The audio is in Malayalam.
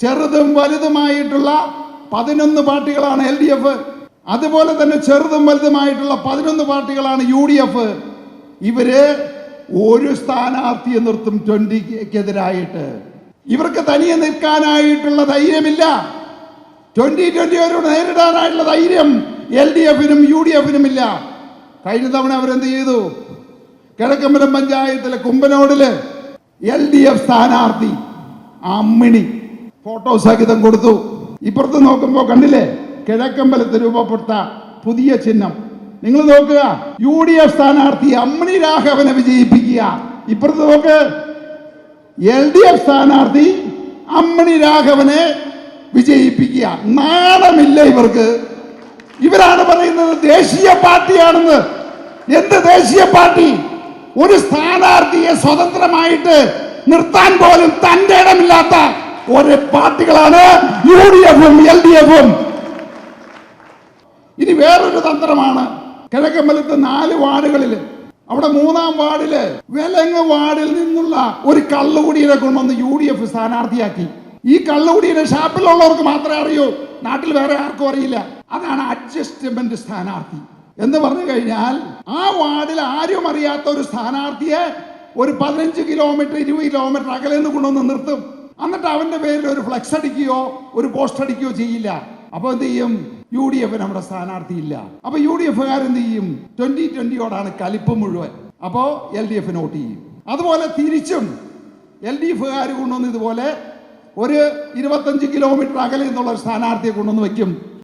ചെറുതും വലുതുമായിട്ടുള്ള 11 പാർട്ടികളാണ് LDF. അതുപോലെ തന്നെ ചെറുതും വലുതുമായിട്ടുള്ള 11 പാർട്ടികളാണ് UDF. ഇവര് ഒരു സ്ഥാനാർത്ഥിയെ നിർത്തും 20-ക്കെതിരായിട്ട്. ഇവർക്ക് തനിയെ നിൽക്കാനായിട്ടുള്ള ധൈര്യമില്ല. 2021 നേരിടാനായിട്ടുള്ള ധൈര്യം LDF-നും UDF-നും ഇല്ല. കഴിഞ്ഞ തവണ അവരെന്ത് ചെയ്തു? കിഴക്കമ്പലം പഞ്ചായത്തിലെ കുമ്പനോടില് LDF സ്ഥാനാർത്ഥി അമ്മിണി ഫോട്ടോ സഹിതം കൊടുത്തു. ഇപ്പുറത്ത് നോക്കുമ്പോ കണ്ടില്ലേ കിഴക്കമ്പലത്ത് രൂപപ്പെട്ട പുതിയ ചിഹ്നം. നിങ്ങൾ നോക്കുക, UDF സ്ഥാനാർത്ഥി അമ്മിണി രാഘവനെ വിജയിപ്പിക്കുക. ഇപ്പുറത്ത് നോക്ക്, LDF സ്ഥാനാർത്ഥി അമ്മിണി രാഘവനെ വിജയിപ്പിക്കുക. നാണമില്ല ഇവർക്ക്. ഇവരാണ് പറയുന്നത് ദേശീയ പാർട്ടിയാണെന്ന്. എന്ത് ദേശീയ പാർട്ടി? ഒരു സ്ഥാനാർത്ഥിയെ സ്വതന്ത്രമായിട്ട് നിർത്താൻ പോലും തന്റെ ഇടമില്ലാത്ത ഒരു പാർട്ടികളാണ് UDF-ഉം LDF-ഉം. ഇനി വേറൊരു തന്ത്രമാണ്. കിഴക്കമ്പലത്ത് 4 വാർഡുകളിൽ, അവിടെ 3-ാം വാർഡില് വെലങ്ങ് വാർഡിൽ നിന്നുള്ള ഒരു കള്ളുകുടിയെ കൊണ്ടുവന്ന് UDF സ്ഥാനാർത്ഥിയാക്കി. ഈ കള്ളുകുടിയുടെ ഷാപ്പിലുള്ളവർക്ക് മാത്രമേ അറിയൂ, നാട്ടിൽ വേറെ ആർക്കും അറിയില്ല. അതാണ് അഡ്ജസ്റ്റ്മെന്റ് സ്ഥാനാർത്ഥി എന്ന് പറഞ്ഞു കഴിഞ്ഞാൽ, ആ വാർഡിൽ ആരും അറിയാത്ത ഒരു സ്ഥാനാർത്ഥിയെ ഒരു 15 കിലോമീറ്റർ 20 കിലോമീറ്റർ അകലെ നിന്ന് കൊണ്ടുവന്ന് നിർത്തും. എന്നിട്ട് അവന്റെ പേരിൽ ഒരു ഫ്ലെക്സ് അടിക്കുകയോ ഒരു പോസ്റ്റ് അടിക്കുകയോ ചെയ്യില്ല. അപ്പൊ എന്ത് ചെയ്യും? UDF നമ്മുടെ സ്ഥാനാർത്ഥി ഇല്ല. അപ്പൊ UDF-കാരെന്ത് ചെയ്യും? 2020-യോടാണ് കലിപ്പ് മുഴുവൻ. അപ്പോ LDF വോട്ട് ചെയ്യും. അതുപോലെ തിരിച്ചും LDF-കാർ കൊണ്ടുവന്ന് ഇതുപോലെ ഒരു 25 കിലോമീറ്റർ അകലെ നിന്നുള്ള ഒരു സ്ഥാനാർത്ഥിയെ കൊണ്ടുവന്ന് വെക്കും.